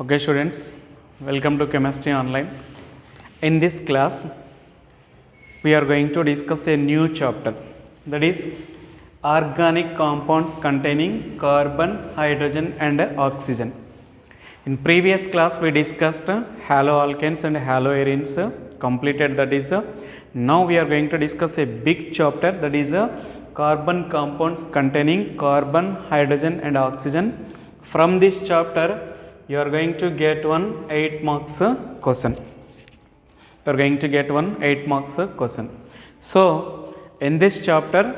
Okay, students, welcome to Chemistry Online. In this class, we are going to discuss a new chapter, that is organic compounds containing carbon, hydrogen, and oxygen. In previous class, we discussed haloalkanes and haloarenes, completed that is. Now we are going to discuss a big chapter, that is carbon compounds containing carbon, hydrogen, and oxygen. From this chapter, you are going to get one 8 marks question. You are going to get one 8 marks question. So, in this chapter,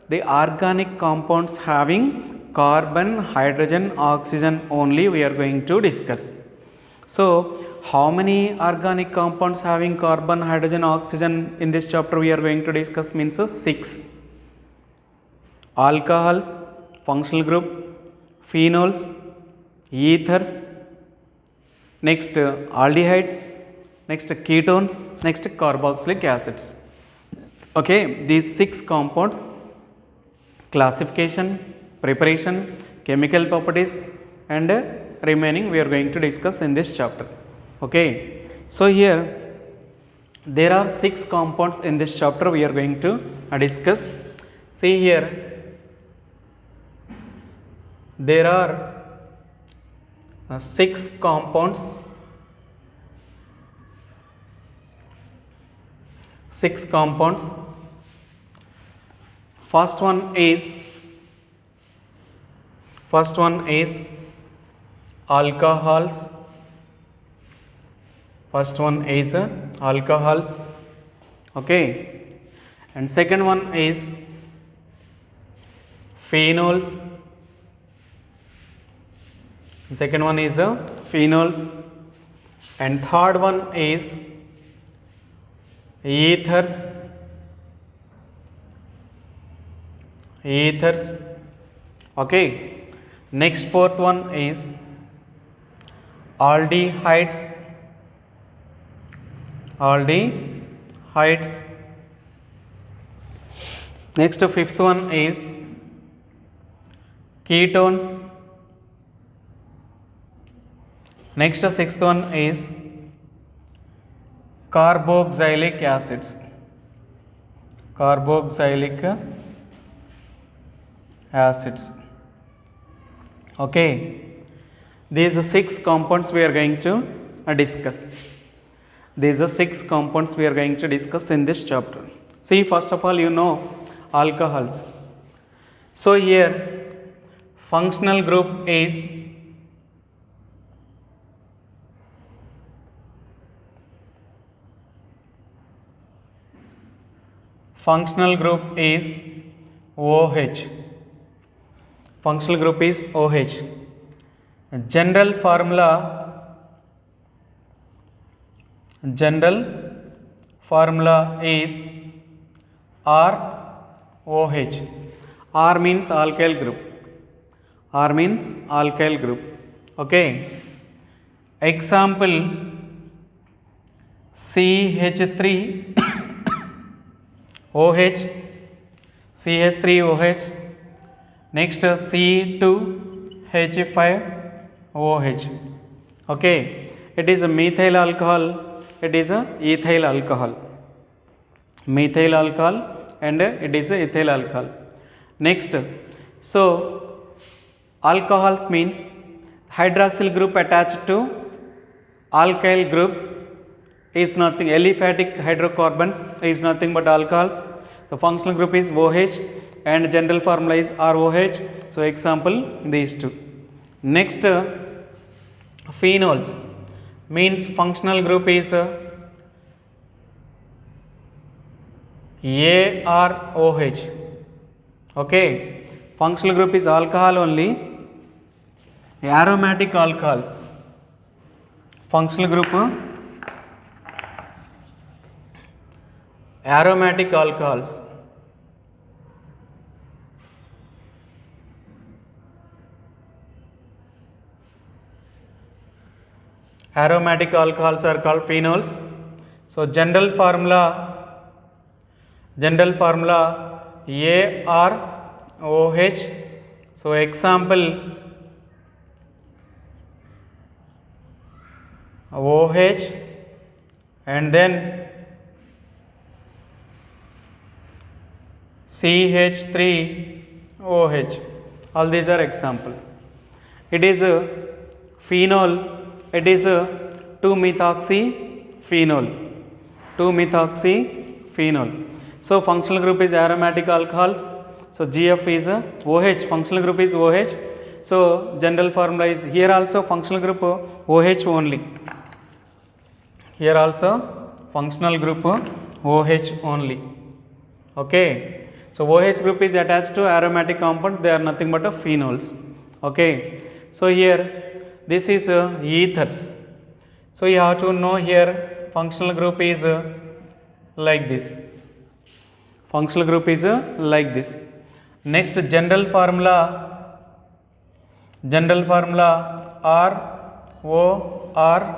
the organic compounds having carbon, hydrogen, oxygen only we are going to discuss. So, how many organic compounds having carbon, hydrogen, oxygen in this chapter we are going to discuss means 6. Alcohols, functional group, phenols, ethers, next aldehydes, next ketones, next carboxylic acids. Okay, these 6 compounds, classification, preparation, chemical properties, and remaining we are going to discuss in this chapter. Okay, so here there are 6 compounds in this chapter we are going to discuss. See here, there are 6 compounds. 6 compounds. First one is alcohols. First one is alcohols. Okay, and second one is phenols. Second one is phenols, and third one is ethers. Okay, next fourth one is aldehydes. Next fifth one is ketones. Next sixth one is carboxylic acids. Okay, these are 6 compounds we are going to discuss. These are 6 compounds we are going to discuss in this chapter. See, first of all, you know alcohols. So here functional group is OH. Functional group is OH. General formula is ROH. R means alkyl group. Okay. Example, CH3 OH, CH3OH, next C2H5 OH. Okay, it is a methyl alcohol, it is a ethyl alcohol. Methyl alcohol and it is a ethyl alcohol. Next, so alcohols means hydroxyl group attached to alkyl groups is nothing, aliphatic hydrocarbons is nothing but alcohols. So functional group is OH and general formula is ROH. So example, these two. Next, phenols means functional group is AROH. Okay, functional group is alcohol only. Aromatic alcohols, functional group aromatic alcohols. Aromatic alcohols are called phenols. So general formula AROH. So example, OH, and then CH3OH. All these are example. It is a phenol. It is a 2-methoxyphenol. 2-methoxyphenol. So functional group is aromatic alcohols. So GF is a OH. Functional group is OH. So general formula is here also functional group OH only. Here also functional group OH only. Okay. So OH group is attached to aromatic compounds. They are nothing but phenols. Okay. So here this is ethers. So you have to know here functional group is like this. Functional group is like this. Next general formula. General formula ROR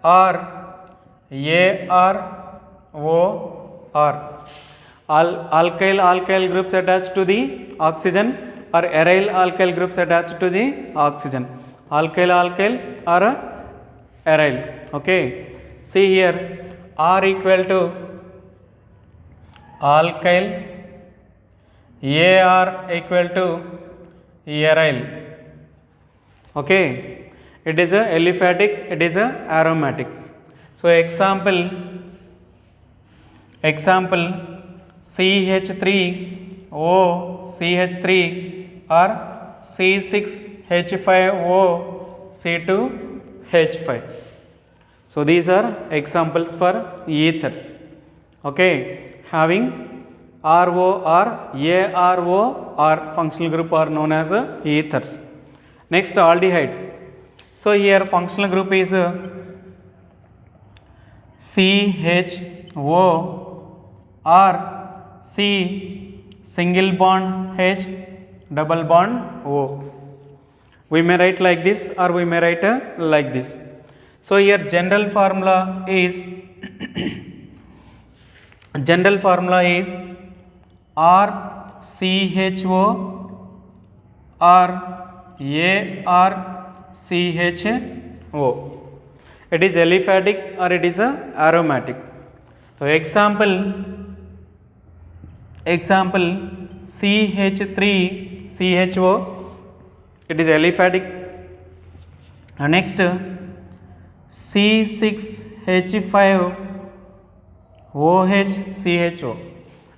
AROR. Alkyl groups attached to the oxygen, or aryl alkyl groups attached to the oxygen. Alkyl or aryl. Okay. See here R equal to alkyl, AR equal to aryl. Okay. It is a aliphatic, it is a aromatic. So example CH3O CH3 or C6H5O C2H5. So these are examples for ethers. Okay, having RO or ARO or functional group are known as ethers. Next, aldehydes. So here functional group is CHO or C single bond H double bond O. We may write like this or we may write like this. So here general formula is RCHO or ARCHO. It is aliphatic or it is aromatic. So example CH3CHO, it is aliphatic. Next C6H5OHCHO,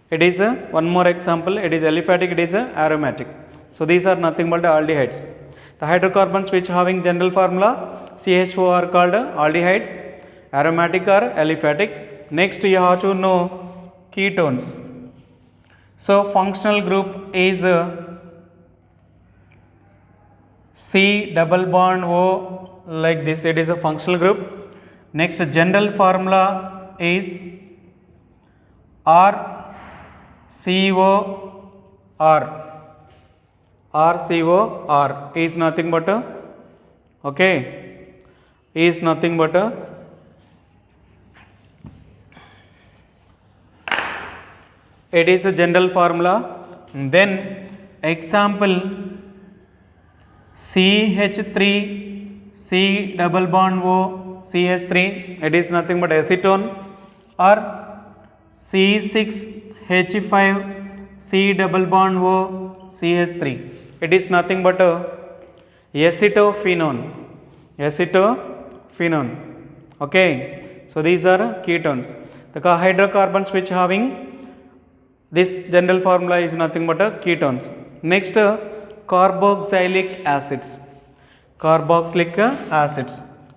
it is one more example, it is aliphatic, it is aromatic. So these are nothing but aldehydes. The hydrocarbons which having general formula CHO are called aldehydes, aromatic or aliphatic. Next you have to know ketones. So functional group is C double bond O, like this, it is a functional group. Next general formula is RCOR. RCOR is nothing but is nothing but it is a general formula. Then example CH3 C double bond O CH3, it is nothing but acetone, or C6H5 C double bond O CH3, it is nothing but acetophenone. Okay, so these are ketones. The hydrocarbons which having this general formula is nothing but ketones. Next carboxylic acids.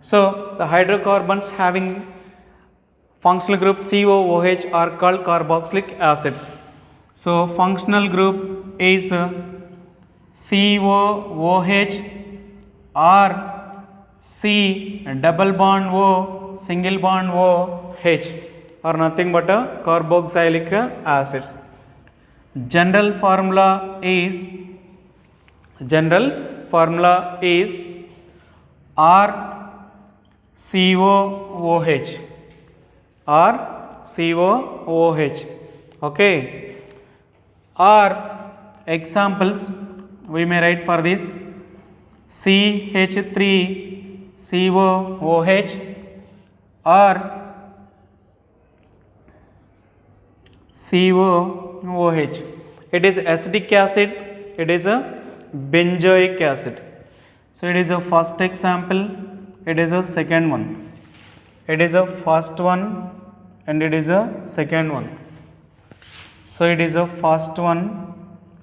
So the hydrocarbons having functional group COOH are called carboxylic acids. So functional group is COOH or C double bond O single bond OH are nothing but carboxylic acids. General formula is RCOOH. Okay. Or examples we may write for this CH3 COOH or COOH. It is acetic acid, it is a benzoic acid. So it is a first example, it is a second one. It is a first one and it is a second one. So it is a first one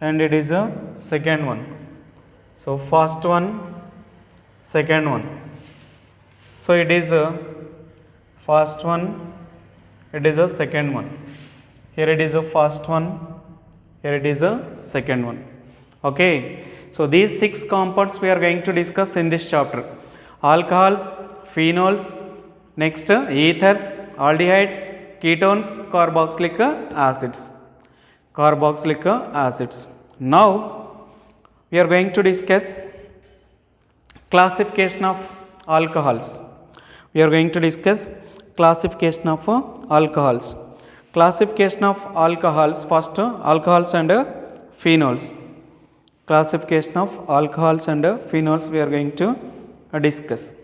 and it is a second one. So first one, second one. So it is a first one, it is a second one. Here it is a first one, here it is a second one. Okay. So these 6 compounds we are going to discuss in this chapter. Alcohols, phenols, next ethers, aldehydes, ketones, carboxylic acids. Carboxylic acids. Now we are going to discuss classification of alcohols. We are going to discuss classification of alcohols. Classification of alcohols, first alcohols and phenols. Classification of alcohols and phenols we are going to discuss.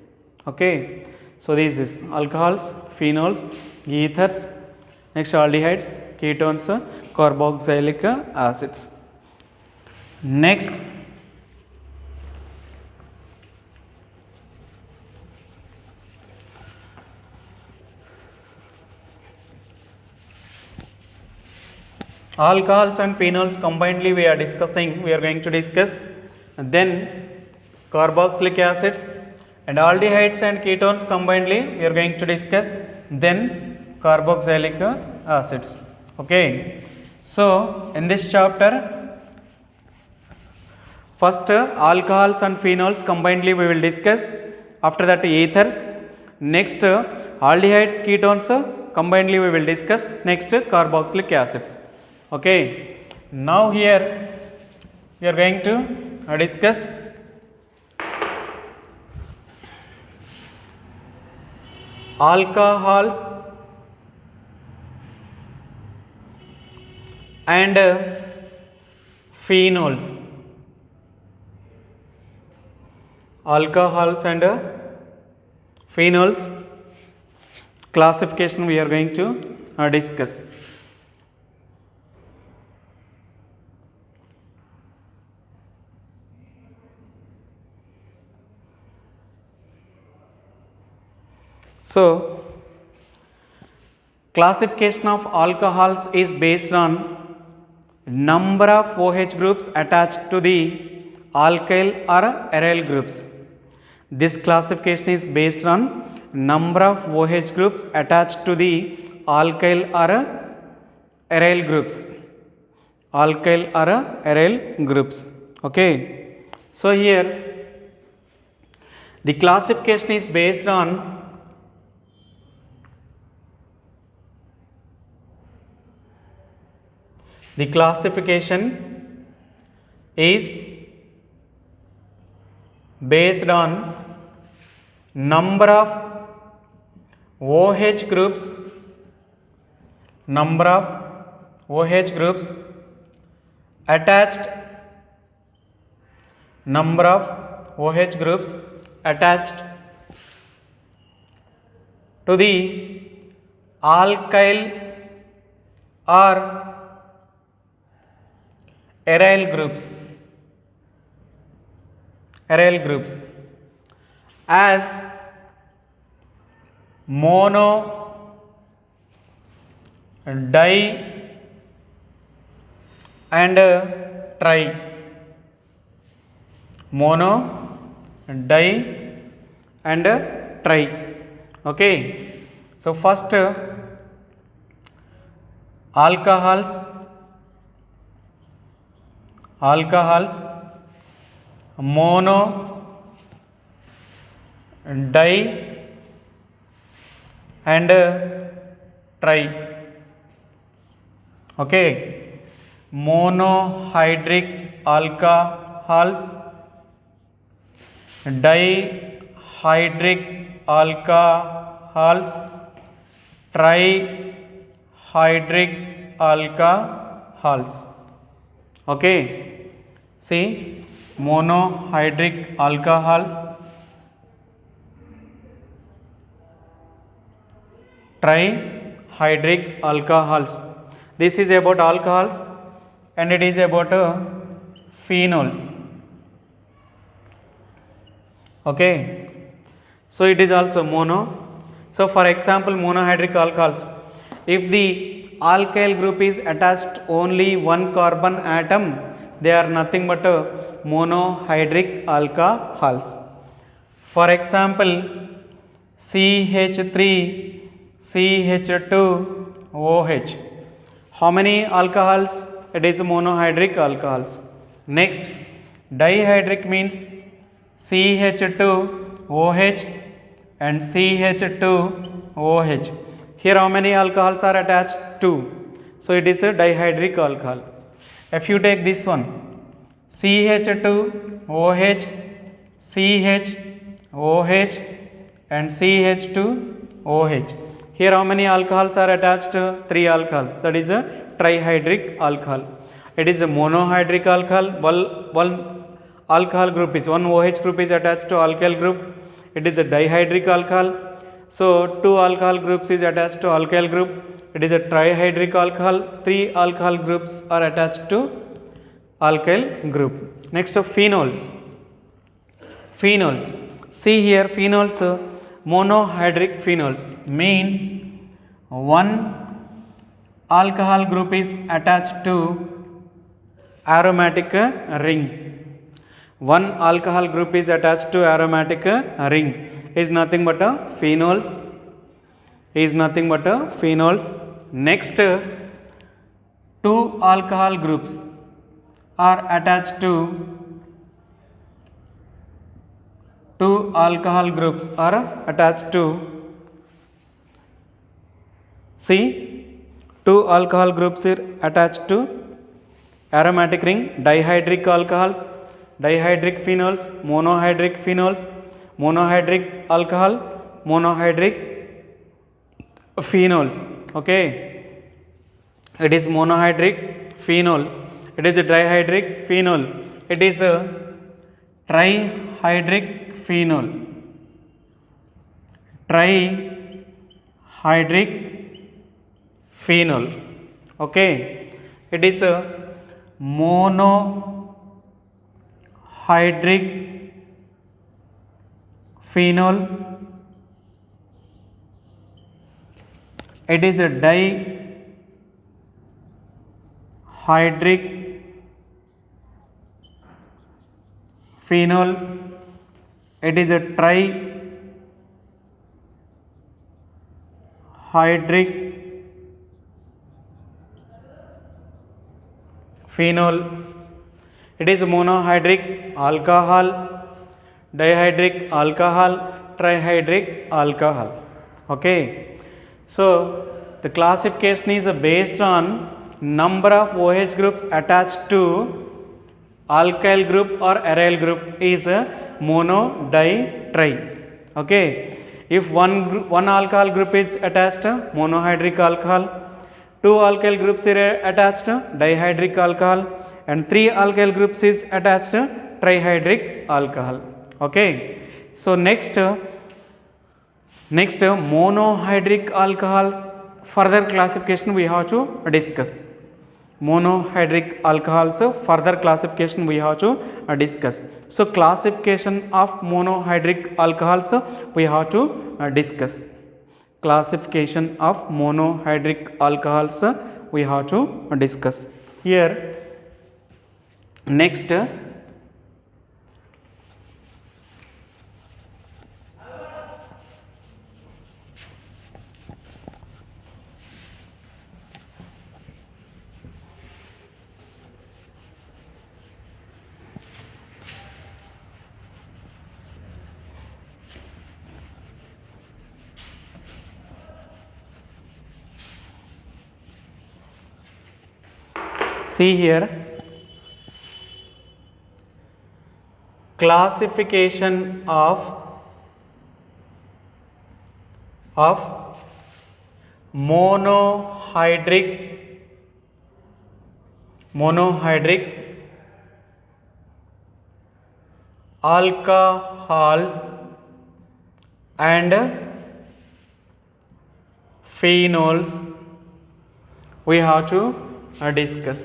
Okay. So this is alcohols, phenols, ethers, next aldehydes, ketones, carboxylic acids. Next, alcohols and phenols combinedly we are discussing, we are going to discuss. And then carboxylic acids and aldehydes and ketones combinedly we are going to discuss. Then carboxylic acids. Okay. So in this chapter, first alcohols and phenols combinedly we will discuss. After that ethers. Next aldehydes, ketones combinedly we will discuss. Next carboxylic acids. Okay. Now here we are going to discuss alcohols and phenols. Alcohols and phenols classification we are going to discuss. So, classification of alcohols is based on number of OH groups attached to the alkyl or aryl groups. This classification is based on number of OH groups attached to the alkyl or aryl groups. Alkyl or aryl groups. Okay. So here the classification is based on the classification is based on number of OH groups, number of OH groups attached, number of OH groups attached to the alkyl or aryl groups, as mono, di and tri. Mono, di and tri. Okay. So first alcohols, mono, di and tri. Okay. Monohydric alcohols, dihydric alcohols, trihydric alcohols. Okay. See, monohydric alcohols, trihydric alcohols. This is about alcohols and it is about phenols. Okay, so it is also mono. So for example, monohydric alcohols, if the alkyl group is attached only one carbon atom, they are nothing but monohydric alcohols. For example, CH3 CH2OH. How many alcohols? It is monohydric alcohols. Next, dihydric means CH2OH and CH2OH. Here how many alcohols are attached? 2. So it is a dihydric alcohol. If you take this one, CH2OH, CHOH and CH2OH. Here how many alcohols are attached? 3 alcohols. That is a trihydric alcohol. It is a monohydric alcohol. One alcohol group is, one OH group is attached to alkyl group. It is a dihydric alcohol. So 2 alcohol groups is attached to alkyl group. It is a trihydric alcohol. 3 alcohol groups are attached to alkyl group. Next, phenols. Phenols. See here, phenols, monohydric phenols means one alcohol group is attached to aromatic ring. One alcohol group is attached to aromatic ring is nothing but phenols. Is nothing but phenols. Next, 2 alcohol groups are attached to 2 alcohol groups are attached to, see, 2 alcohol groups are attached to aromatic ring, dihydric alcohols, dihydric phenols, monohydric alcohol, monohydric phenols. Okay, it is monohydric phenol, it is a dihydric phenol, it is a trihydric phenol, trihydric phenol. Okay, it is a monohydric phenol, it is a dihydric phenol, it is a trihydric phenol, it is monohydric alcohol, dihydric alcohol, trihydric alcohol. Okay, so the classification is based on number of OH groups attached to alkyl group or aryl group is mono, di, tri. Okay, if one alcohol group is attached monohydric alcohol, 2 alkyl groups are attached dihydric alcohol and 3 alkyl groups is attached trihydric alcohol. Okay, so next monohydric alcohols, further classification we have to discuss. Monohydric alcohols, further classification we have to discuss. So classification of monohydric alcohols we have to discuss. Classification of monohydric alcohols we have to discuss. Here next, see here, classification of monohydric alcohols and phenols we have to discuss.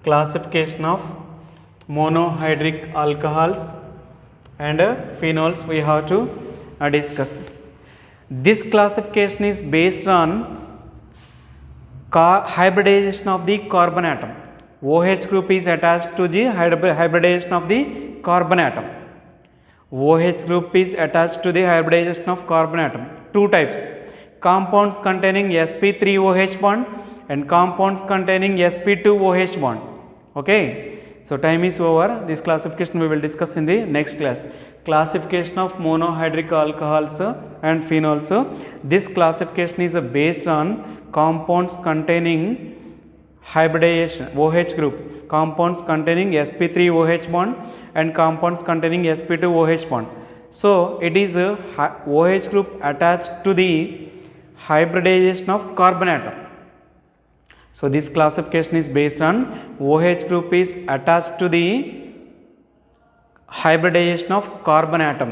Classification of monohydric alcohols and phenols we have to discuss. This classification is based on hybridization of the carbon atom. OH group is attached to the hybridization of the carbon atom. OH group is attached to the hybridization of carbon atom. Two types: compounds containing sp3OH bond and compounds containing sp2OH bond. Okay, so time is over. This classification we will discuss in the next class. Classification of monohydric alcohols and phenols. This classification is based on compounds containing hybridization OH group, compounds containing sp3OH bond and compounds containing sp2OH bond. So it is a OH group attached to the hybridization of carbon atom. So this classification is based on OH group is attached to the hybridization of carbon atom.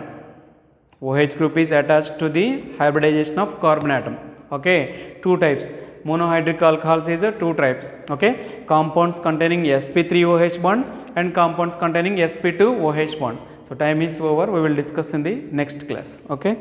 OH group is attached to the hybridization of carbon atom. Okay, two types. Monohydric alcohols is two types. Okay, compounds containing sp3OH bond and compounds containing sp2OH bond. So time is over. We will discuss in the next class. Okay.